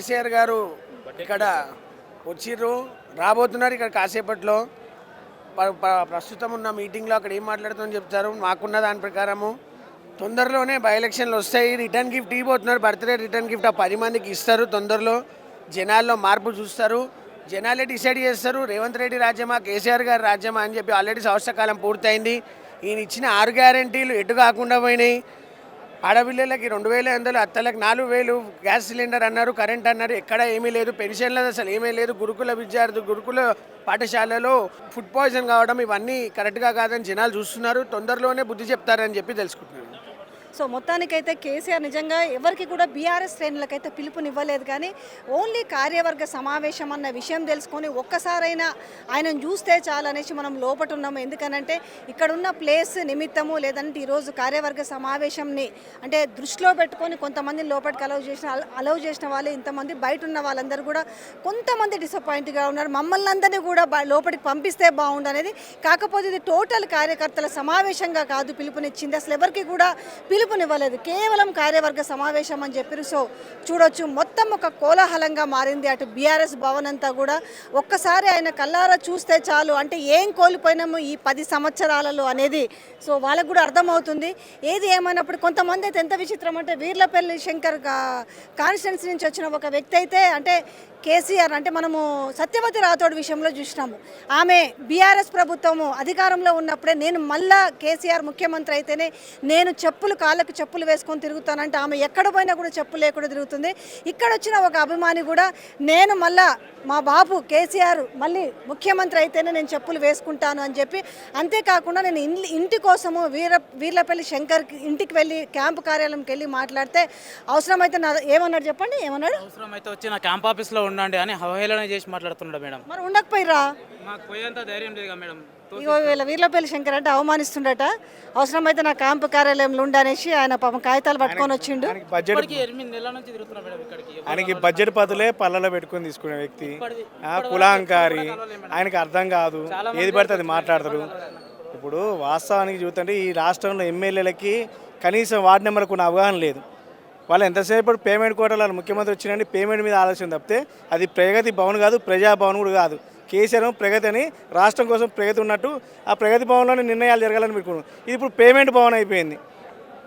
కేసీఆర్ గారు ఇక్కడ వచ్చిర్రు, రాబోతున్నారు ఇక్కడ కాసేపట్లో. ప్రస్తుతం ఉన్న మీటింగ్లో అక్కడ ఏం మాట్లాడుతుందని చెప్తారు. మాకున్న దాని ప్రకారము తొందరలోనే బై ఎలక్షన్లు వస్తాయి. రిటర్న్ గిఫ్ట్ ఇవ్వబోతున్నారు, బర్త్డే రిటర్న్ గిఫ్ట్ ఆ 10 మందికి ఇస్తారు. తొందరలో జనాల్లో మార్పు చూస్తారు, జనాలే డిసైడ్ చేస్తారు రేవంత్ రెడ్డి రాజ్యమా కేసీఆర్ గారి రాజ్యమా అని చెప్పి. ఆల్రెడీ సంవత్సర కాలం పూర్తయింది. ఈయన ఇచ్చిన 6 గ్యారెంటీలు ఎటు కాకుండా పోయినాయి. ఆడపిల్లలకి 2,500, అత్తలకు 4,000, గ్యాస్ సిలిండర్ అన్నారు, కరెంట్ అన్నారు, ఎక్కడ ఏమీ లేదు. పెన్షన్లు అసలు ఏమీ లేదు. గురుకుల పాఠశాలలో ఫుడ్ పాయిజన్ కావడం ఇవన్నీ కరెక్ట్గా కాదని జనాలు చూస్తున్నారు. తొందరలోనే బుద్ధి చెప్తారని చెప్పి తెలుసుకుంటున్నారు. సో మొత్తానికైతే కేసీఆర్ నిజంగా ఎవరికి కూడా బీఆర్ఎస్ శ్రేణులకైతే పిలుపునివ్వలేదు, కానీ ఓన్లీ కార్యవర్గ సమావేశం అన్న విషయం తెలుసుకొని ఒక్కసారైనా ఆయనను చూస్తే చాలనేసి మనం లోపట ఉన్నాము. ఎందుకనంటే ఇక్కడున్న ప్లేస్ నిమిత్తము, లేదంటే ఈరోజు కార్యవర్గ సమావేశంని అంటే దృష్టిలో పెట్టుకొని కొంతమంది లోపలికి అలౌ చేసిన వాళ్ళు, ఇంతమంది బయట ఉన్న వాళ్ళందరూ కూడా కొంతమంది డిసప్పాయింట్గా ఉన్నారు. మమ్మల్ని అందరినీ కూడా లోపలికి పంపిస్తే బాగుండు అనేది. కాకపోతే ఇది టోటల్ కార్యకర్తల సమావేశంగా కాదు పిలుపునిచ్చింది, అసలు ఎవరికి కూడా పిలుపునివ్వలేదు, కేవలం కార్యవర్గ సమావేశం అని చెప్పారు. సో చూడొచ్చు మొత్తం ఒక కోలాహలంగా మారింది అటు బీఆర్ఎస్ భవన్ అంతా కూడా. ఒక్కసారి ఆయన కల్లారా చూస్తే చాలు, అంటే ఏం కోల్పోయినాము ఈ 10 సంవత్సరాలలో అనేది సో వాళ్ళకు కూడా అర్థమవుతుంది. ఏది ఏమైనప్పుడు కొంతమంది అయితే ఎంత విచిత్రం అంటే వీర్లపల్లి శంకర్ కాన్స్టిట్యున్సీ నుంచి వచ్చిన ఒక వ్యక్తి అయితే అంటే కేసీఆర్ అంటే మనము సత్యవతి రాథోడ్ విషయంలో చూసినాము. ఆమె బీఆర్ఎస్ ప్రభుత్వము అధికారంలో ఉన్నప్పుడే నేను మళ్ళా కేసీఆర్ ముఖ్యమంత్రి అయితేనే నేను కాళ్ళకు చెప్పులు వేసుకొని తిరుగుతానంటే ఆమె ఎక్కడ పోయినా కూడా చెప్పులు లేకుండా తిరుగుతుంది. ఇక్కడ వచ్చిన ఒక అభిమాని కూడా నేను మళ్ళా మా బాబు కేసీఆర్ మళ్ళీ ముఖ్యమంత్రి అయితేనే నేను చెప్పులు వేసుకుంటాను అని చెప్పి, అంతేకాకుండా నేను ఇంటి కోసము వీర్లపల్లి శంకర్ ఇంటికి వెళ్ళి క్యాంపు కార్యాలయంకి వెళ్ళి మాట్లాడితే అవసరమైతే ఏమన్నాడు చెప్పండి, ఏమన్నాడు అవసరమైతే వచ్చి నా క్యాంప్ ఆఫీస్లో ఉండండి అని అవహేళన చేసి మాట్లాడుతున్నాడు మేడం. మరి ఉండకపోయిరా, మాకు పోయేంత ధైర్యం లేదు మేడం. ఇగో వీళ్ళ వీర్లపల్లి శంకర్ అంటే అవమానిస్తుండట. అవసరమైతే నా క్యాంపు కార్యాలయంలో ఉండనేసి ఆయన పాపం కాగితాలు పట్టుకొని వచ్చిండు. ఆయనకి బడ్జెట్ పదులే పళ్ళలో పెట్టుకొని తీసుకునే వ్యక్తి, కులాంకారి, ఆయనకి అర్థం కాదు, ఏది పడితే అది మాట్లాడతారు. ఇప్పుడు వాస్తవానికి చూస్తుంటే ఈ రాష్ట్రంలో ఎమ్మెల్యేలకి కనీసం వార్డు నెంబర్కు ఉన్న అవగాహన లేదు. వాళ్ళు ఎంతసేపు పేమెంట్ కోటాలు ముఖ్యమంత్రి వచ్చినండి పేమెంట్ మీద ఆలోచన తప్పితే అది ప్రగతి భవన్ కాదు, ప్రజాభవన్ కూడా కాదు. కేసీఆర్ ప్రగతి అని రాష్ట్రం కోసం ప్రగతి ఉన్నట్టు ఆ ప్రగతి భవన్లోనే నిర్ణయాలు జరగాలని పెట్టుకున్నాం. ఇది ఇప్పుడు పేమెంట్ భవన్ అయిపోయింది.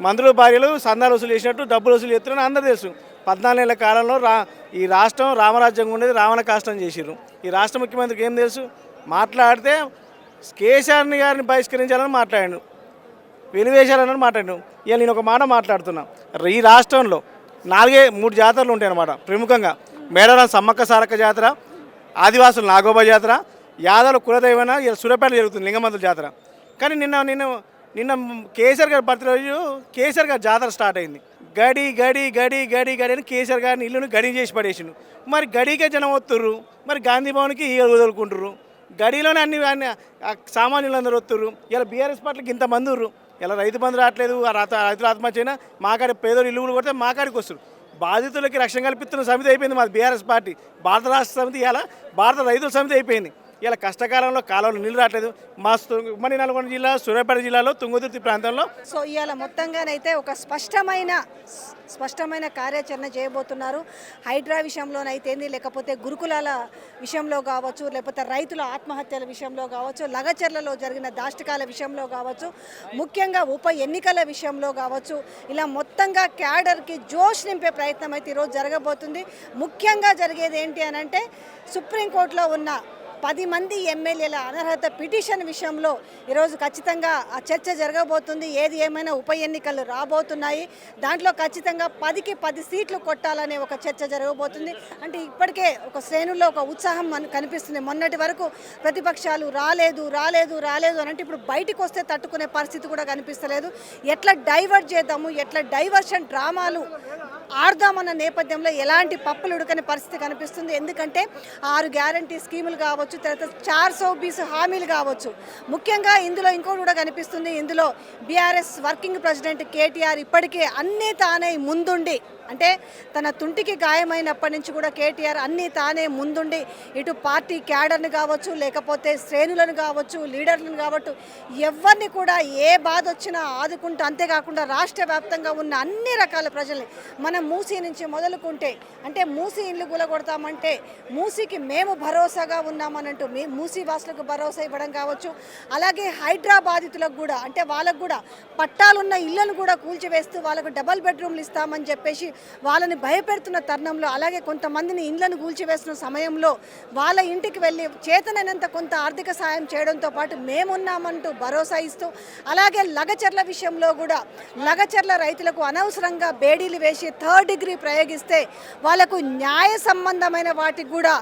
మంత్రుల భార్యలు సందాలు వసూలు చేసినట్టు డబ్బులు వసూలు చేస్తున్నారని అందరూ తెలుసు. 14 నెలల కాలంలో ఈ రాష్ట్రం రామరాజ్యంగా ఉండేది, రావణ కాష్టం చేసిర్రు. ఈ రాష్ట్ర ముఖ్యమంత్రికి ఏం తెలుసు? మాట్లాడితే కేసీఆర్ గారిని బహిష్కరించాలని మాట్లాడాడు, వెలివేశాలని మాట్లాడాడు. ఇవాళ నేను ఒక మాట మాట్లాడుతున్నా. ఈ రాష్ట్రంలో 3 జాతరలు ఉంటాయి అన్నమాట. ప్రముఖంగా మేడారం సమ్మక్క సారక్క జాతర, ఆదివాసులు నాగోబా జాతర, యాదవుల కులదైవన సూర్యాపేట జరుగుతుంది లింగమంతుల జాతర. కానీ నిన్న కేసీఆర్ గారి బర్త్డే రోజు కేసీఆర్ గారి జాతర స్టార్ట్ అయింది. గడి గడి గడి గడి గడి అని కేసీఆర్ గారిని ఇల్లుని గడి చేసి పడేసిండు. మరి గడికే జనం వస్తుర్రు, మరి గాంధీ భవన్కి వదులుకుంటుర్రు. గడిలోనే అన్ని సామాన్యులు అందరూ వస్తుర్రు. ఇలా బీఆర్ఎస్ పార్టీకి ఇంతమంది ఉర్రు. ఇలా రైతు బంధు రావట్లేదు, రైతుల ఆత్మహత్య అయినా మాకాడి పేదోళ్ళు ఇల్లు కొడితే మాకాడికి వస్తారు. బాధితులకి రక్షణ కల్పిస్తున్న సమితి అయిపోయింది మాది బీఆర్ఎస్ పార్టీ. భారత రాష్ట్ర సమితి ఇలా భారత రైతుల సమితి అయిపోయింది. ఇలా కష్టకాలంలో కాలంలో నీళ్ళు రావట్లేదు. మా ఉమ్మడి నల్గొండ జిల్లా సూర్యాపేట జిల్లాలో తుంగతుర్తి ప్రాంతంలో సో ఇవాళ మొత్తంగానైతే ఒక స్పష్టమైన కార్యాచరణ చేయబోతున్నారు. హైడ్రా విషయంలోనైతేంది, లేకపోతే గురుకులాల విషయంలో కావచ్చు, లేకపోతే రైతుల ఆత్మహత్యల విషయంలో కావచ్చు, లగచర్లలో జరిగిన దాష్టికాల విషయంలో కావచ్చు, ముఖ్యంగా ఉప ఎన్నికల విషయంలో కావచ్చు, ఇలా మొత్తంగా క్యాడర్కి జోష్ నింపే ప్రయత్నం అయితే ఈరోజు జరగబోతుంది. ముఖ్యంగా జరిగేది ఏంటి అని అంటే సుప్రీంకోర్టులో ఉన్న 10 మంది ఎమ్మెల్యేల అనర్హత పిటిషన్ విషయంలో ఈరోజు ఖచ్చితంగా ఆ చర్చ జరగబోతుంది. ఏది ఏమైనా ఉప ఎన్నికలు రాబోతున్నాయి, దాంట్లో ఖచ్చితంగా 10కి 10 సీట్లు కొట్టాలనే ఒక చర్చ జరగబోతుంది. అంటే ఇప్పటికే ఒక శ్రేణుల్లో ఒక ఉత్సాహం కనిపిస్తుంది. మొన్నటి వరకు ప్రతిపక్షాలు రాలేదు అని అంటే ఇప్పుడు బయటికి వస్తే తట్టుకునే పరిస్థితి కూడా కనిపిస్తలేదు. ఎట్లా డైవర్ట్ చేద్దాము, ఎట్లా డైవర్షన్ డ్రామాలు ఆడదామన్న నేపథ్యంలో ఎలాంటి పప్పులు ఉడకని పరిస్థితి కనిపిస్తుంది. ఎందుకంటే 6 గ్యారంటీ స్కీములు కావచ్చు, తర్వాత 420 హామీలు కావచ్చు. ముఖ్యంగా ఇందులో ఇంకోటి కూడా కనిపిస్తుంది. ఇందులో బీఆర్ఎస్ వర్కింగ్ ప్రెసిడెంట్ కేటీఆర్ ఇప్పటికే అన్నీ తానే ముందుండి, అంటే తన తుంటికి గాయమైనప్పటి నుంచి కూడా కేటీఆర్ అన్నీ తానే ముందుండి ఇటు పార్టీ క్యాడర్ని కావచ్చు, లేకపోతే శ్రేణులను కావచ్చు, లీడర్లను కావచ్చు, ఎవరిని కూడా ఏ బాధ వచ్చినా ఆదుకుంటూ, అంతేకాకుండా రాష్ట్ర వ్యాప్తంగా ఉన్న అన్ని రకాల ప్రజల్ని మనం మూసీ నుంచి మొదలుకుంటే అంటే మూసీ ఇల్లు కూలగొడతామంటే మూసీకి మేము భరోసాగా ఉన్నామనంటూ మూసీ వాసులకు భరోసా ఇవ్వడం కావచ్చు. అలాగే హైదరాబాదితులకు కూడా అంటే వాళ్ళకు కూడా పట్టాలున్న ఇళ్లను కూడా కూల్చివేస్తూ వాళ్ళకు డబల్ బెడ్రూమ్లు ఇస్తామని చెప్పేసి వాళ్ళని భయపెడుతున్న తరుణంలో, అలాగే కొంతమందిని ఇళ్లను కూల్చివేస్తున్న సమయంలో వాళ్ళ ఇంటికి వెళ్ళి చేతనైనంత కొంత ఆర్థిక సాయం చేయడంతో పాటు మేమున్నామంటూ భరోసా ఇస్తూ, అలాగే లగచర్ల విషయంలో కూడా లగచర్ల రైతులకు అనవసరంగా బేడీలు వేసి 3rd డిగ్రీ ప్రయోగిస్తే వాళ్ళకు న్యాయ సంబంధమైన వాటికి కూడా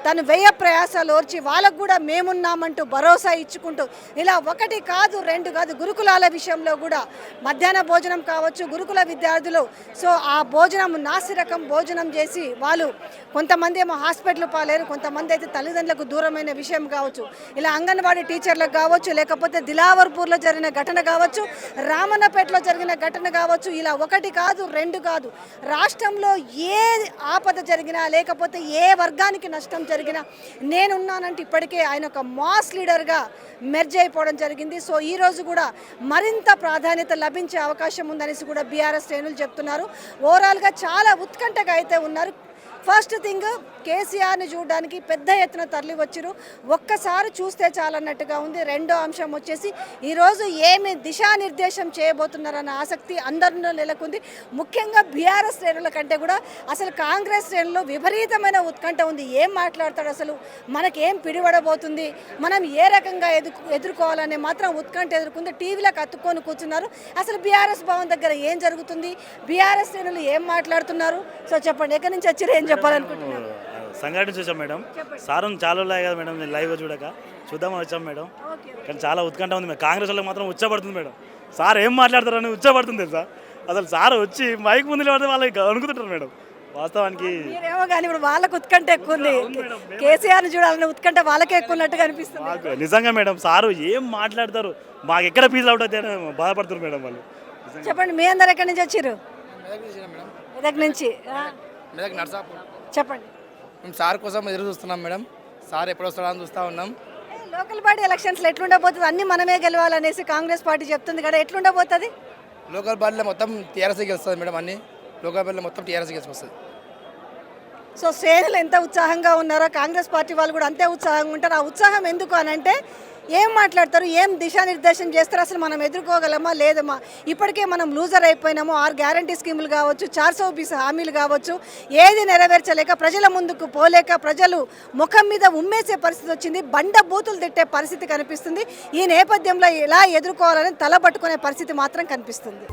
తను వ్యయ ప్రయాసాలు ఓర్చి వాళ్ళకు కూడా మేమున్నామంటూ భరోసా ఇచ్చుకుంటూ ఇలా 1 కాదు 2 కాదు గురుకులాల విషయంలో కూడా మధ్యాహ్న భోజనం కావచ్చు, గురుకుల విద్యార్థులు సో ఆ భోజనం నాసిరకం భోజనం చేసి వాళ్ళు కొంతమంది ఏమో హాస్పిటల్ పాలేరు, కొంతమంది అయితే తల్లిదండ్రులకు దూరమైన విషయం కావచ్చు. ఇలా అంగన్వాడీ టీచర్లకు కావచ్చు, లేకపోతే దిలావర్పూర్లో జరిగిన ఘటన కావచ్చు, రామన్నపేటలో జరిగిన ఘటన కావచ్చు. ఇలా 1 కాదు 2 కాదు రాష్ట్రంలో ఏ ఆపద జరిగినా లేకపోతే ఏ వర్గానికి నష్టం జరిగిన నేనున్నానంటే ఇప్పటికే ఆయన ఒక మాస్ లీడర్గా మెర్జ్ అయిపోవడం జరిగింది. సో ఈ రోజు కూడా మరింత ప్రాధాన్యత లభించే అవకాశం ఉందనేసి కూడా బీఆర్ఎస్ శ్రేణులు చెప్తున్నారు. ఓవరాల్గా చాలా ఉత్కంఠగా అయితే ఉన్నారు. ఫస్ట్ థింగ్ కేసీఆర్ని చూడడానికి పెద్ద ఎత్తున తరలి వచ్చారు. ఒక్కసారి చూస్తే చాలన్నట్టుగా ఉంది. రెండో అంశం వచ్చేసి ఈరోజు ఏమి దిశానిర్దేశం చేయబోతున్నారన్న ఆసక్తి అందరిలో నెలకొంది. ముఖ్యంగా బీఆర్ఎస్ శ్రేణుల కంటే కూడా అసలు కాంగ్రెస్ శ్రేణుల్లో విపరీతమైన ఉత్కంఠ ఉంది. ఏం మాట్లాడతాడు, అసలు మనకేం పిడివడబోతుంది, మనం ఏ రకంగా ఎదుర్కోవాలనే మాత్రం ఉత్కంఠ ఎదుర్కొంది. టీవీలకు అతుక్కొని కూర్చున్నారు. అసలు బీఆర్ఎస్ భవన్ దగ్గర ఏం జరుగుతుంది, బీఆర్ఎస్ శ్రేణులు ఏం మాట్లాడుతున్నారు, సో చెప్పండి ఎక్కడి నుంచి వచ్చారు, ఏం చెప్పాలనుకుంటున్నారు? సంఘటన చూసాం మేడం. సార్ చాలా ఉన్నాయి కదా మేడం, నేను లైవ్గా చూడక చూద్దామని వచ్చాం మేడం. కానీ చాలా ఉత్కంఠ ఉంది మేడం. కాంగ్రెస్ వాళ్ళకి మాత్రం ఉచ్చబడుతుంది మేడం. సార్ ఏం మాట్లాడతారని ఉచ్చబడుతుంది తెలుసా. అసలు సార్ వచ్చి మైక్ ముందు పడితే వాళ్ళకి అనుకుంటుంటారు మేడం. వాస్తవానికి మీరేమో కానీ ఇప్పుడు వాళ్ళకు ఉత్కంఠ ఎక్కువ ఉంది. కేసీఆర్ని చూడాలని ఉత్కంఠ వాళ్ళకే ఎక్కువ ఉన్నట్టుగా అనిపిస్తుంది. మాకు నిజంగా మేడం సారు ఏం మాట్లాడతారు, మాకు ఎక్కడ ఫీజు అవుట్ అయితే బాధపడుతున్నారు మేడం వాళ్ళు. చెప్పండి మీ అందరు ఎక్కడి నుంచి వచ్చారు? మెదక్ నుంచి. మెదక్ నర్సాపూర్. చెప్పండి. మేము సార్ కోసం ఎదురు చూస్తున్నాం మేడం. సార్ ఎప్పుడు వస్తాడా అని చూస్తూ ఉన్నాం. లోకల్ బాడీ ఎలక్షన్స్లో ఎట్లుండబోతుంది, అన్ని మనమే గెలవాలనేసి కాంగ్రెస్ పార్టీ చెప్తుంది కదా, ఎట్లుండబోతుంది? లోకల్ బాడీలో మొత్తం టీఆర్ఎస్కి గెలుస్తుంది మేడం. అన్ని లోకల్ బాడీలో మొత్తం టీఆర్ఎస్కి గెలుస్తుంది. సో శ్రేణులు ఎంత ఉత్సాహంగా ఉన్నారో కాంగ్రెస్ పార్టీ వాళ్ళు కూడా అంతే ఉత్సాహంగా ఉంటారు. ఆ ఉత్సాహం ఎందుకు అని అంటే ఏం మాట్లాడతారు, ఏం దిశానిర్దేశం చేస్తారు, అసలు మనం ఎదుర్కోగలమా లేదమ్మా, ఇప్పటికే మనం లూజర్ అయిపోయినాము. 6 గ్యారంటీ స్కీములు కావచ్చు, 420 హామీలు కావచ్చు, ఏది నెరవేర్చలేక ప్రజల ముందుకు పోలేక ప్రజలు ముఖం మీద ఉమ్మేసే పరిస్థితి వచ్చింది. బండ బూతులు తిట్టే పరిస్థితి కనిపిస్తుంది. ఈ నేపథ్యంలో ఎలా ఎదుర్కోవాలని తలబట్టుకునే పరిస్థితి మాత్రం కనిపిస్తుంది.